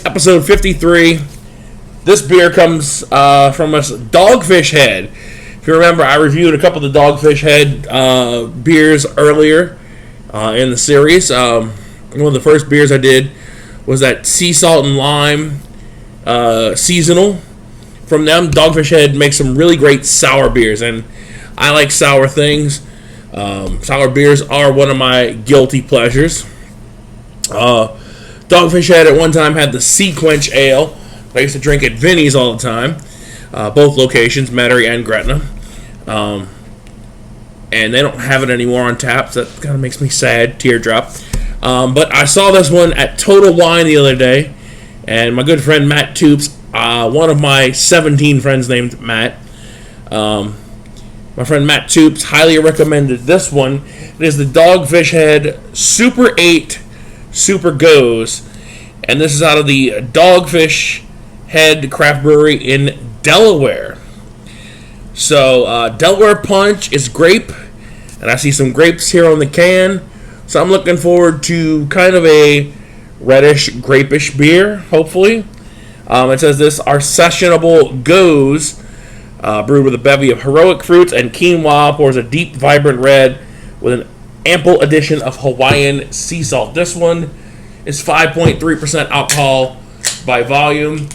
Episode 53. This beer comes from us Dogfish Head. If you remember, I reviewed a couple of the Dogfish Head beers earlier in the series. One of the first beers I did was that Sea Salt and Lime seasonal from them. Dogfish Head makes some really great sour beers, and I like sour things. Sour beers are one of my guilty pleasures. Dogfish Head at one time had the Sea Quench Ale. I used to drink at Vinny's all the time. Both locations, Metairie and Gretna. And they don't have it anymore on tap, so that kind of makes me sad, teardrop. But I saw this one at Total Wine the other day, and my good friend Matt Toops, one of my 17 friends named Matt, my friend Matt Toops highly recommended this one. It is the Dogfish Head Super 8 Super Gose, and this is out of the Dogfish Head Craft Brewery in Delaware. So, Delaware Punch is grape, and I see some grapes here on the can, so I'm looking forward to kind of a reddish, grapish beer, hopefully. It says this, our sessionable Gose, brewed with a bevy of heroic fruits and quinoa, pours a deep, vibrant red with an ample addition of Hawaiian sea salt. This one is 5.3% alcohol by volume.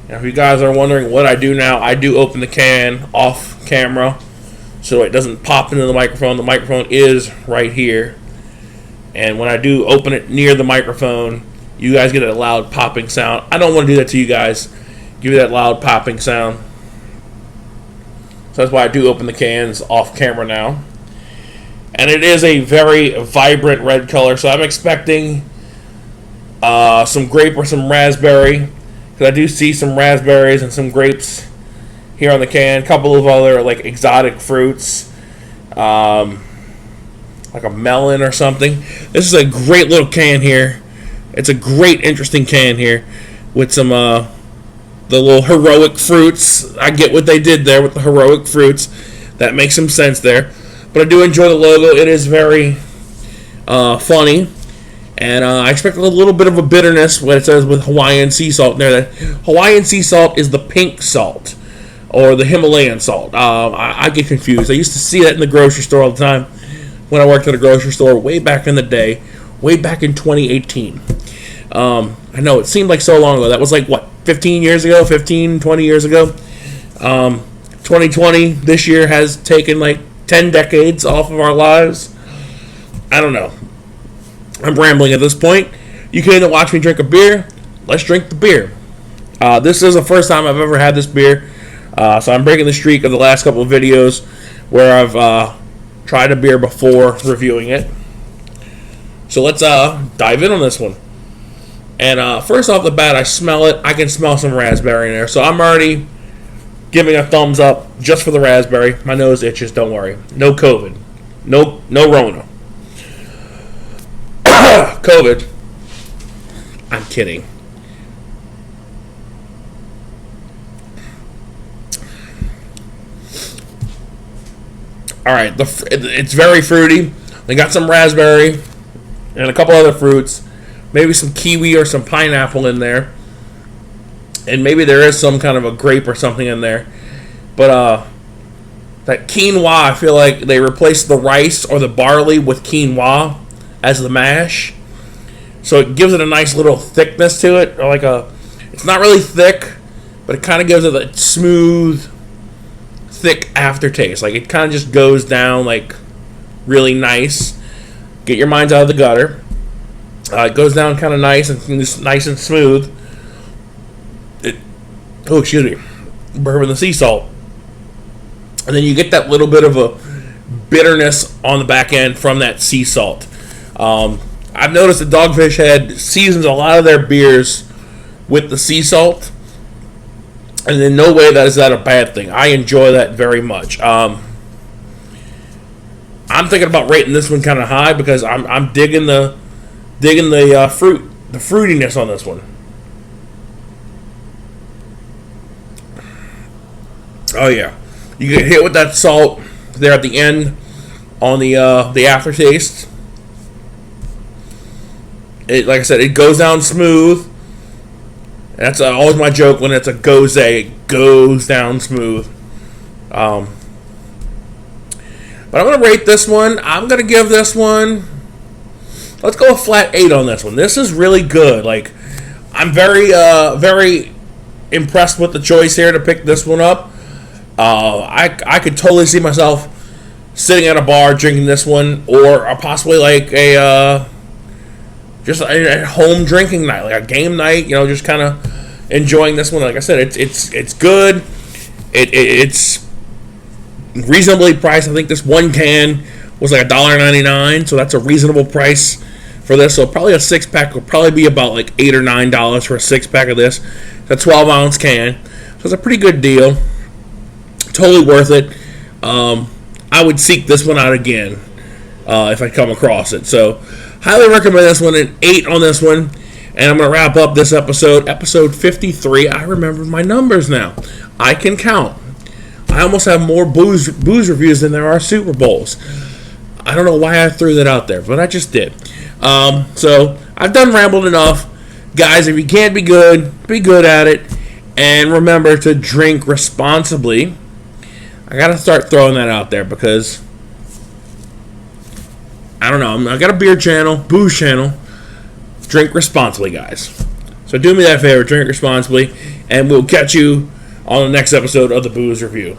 Now, if you guys are wondering what I do now, I do open the can off camera so it doesn't pop into the microphone. The microphone is right here. And when I do open it near the microphone, you guys get a loud popping sound. I don't want to do that to you guys. Give you that loud popping sound. So that's why I do open the cans off camera now. And it is a very vibrant red color, so I'm expecting some grape or some raspberry, because I do see some raspberries and some grapes here on the can. A couple of other like exotic fruits, like a melon or something. This is a great little can here. It's a great, interesting can here with some the little heroic fruits. I get what they did there with the heroic fruits. That makes some sense there. But I do enjoy the logo. It is very funny. And I expect a little bit of a bitterness when it says with Hawaiian sea salt in there. That Hawaiian sea salt is the pink salt or the Himalayan salt. I get confused. I used to see that in the grocery store all the time when I worked at a grocery store way back in the day. Way back in 2018. I know, it seemed like so long ago. That was like, what, 15 years ago? 15, 20 years ago? 2020, this year, has taken like 10 decades off of our lives. I don't know. I'm rambling at this point. You came to watch me drink a beer. Let's drink the beer. This is the first time I've ever had this beer. So I'm breaking the streak of the last couple of videos where I've tried a beer before reviewing it. So let's dive in on this one. And first off the bat, I smell it. I can smell some raspberry in there. So I'm already giving a thumbs up just for the raspberry. My nose itches, don't worry. No COVID. No Rona. COVID. I'm kidding. Alright, it's very fruity. They got some raspberry and a couple other fruits. Maybe some kiwi or some pineapple in there. And maybe there is some kind of a grape or something in there. But that quinoa, I feel like they replaced the rice or the barley with quinoa as the mash. So it gives it a nice little thickness to it. Or like it's not really thick, but it kind of gives it a smooth, thick aftertaste. Like it kind of just goes down like really nice. Get your minds out of the gutter. It goes down kind of nice and smooth. Excuse me, bourbon and sea salt, and then you get that little bit of a bitterness on the back end from that sea salt. I've noticed that Dogfish Head seasons a lot of their beers with the sea salt, and in no way is that a bad thing. I enjoy that very much. I'm thinking about rating this one kind of high because I'm digging the fruitiness on this one. Oh yeah, you get hit with that salt there at the end on the aftertaste. Like I said, it goes down smooth. That's always my joke when it's a Gose. It goes down smooth. But I'm going to rate this one. I'm going to give this one... Let's go a flat 8 on this one. This is really good. Like, I'm very impressed with the choice here to pick this one up. I could totally see myself sitting at a bar drinking this one, or possibly like just a home drinking night, like a game night. You know, just kind of enjoying this one. Like I said, it's good. It's reasonably priced. I think this one can was like $1.99, so that's a reasonable price for this. So probably a 6-pack will probably be about like $8 or $9 for a 6-pack of this. It's a 12-ounce can, so it's a pretty good deal. Totally worth it. I would seek this one out again if I come across it. So highly recommend this one. An 8 on this one. And I'm going to wrap up this episode 53. I remember my numbers now. I can count. I almost have more booze reviews than there are Super Bowls. I don't know why I threw that out there, but I just did. So I've done rambled enough. Guys, if you can't be good at it. And remember to drink responsibly. I got to start throwing that out there because, I don't know, I got a beer channel, booze channel. Drink responsibly, guys. So do me that favor, drink responsibly, and we'll catch you on the next episode of the Booze Review.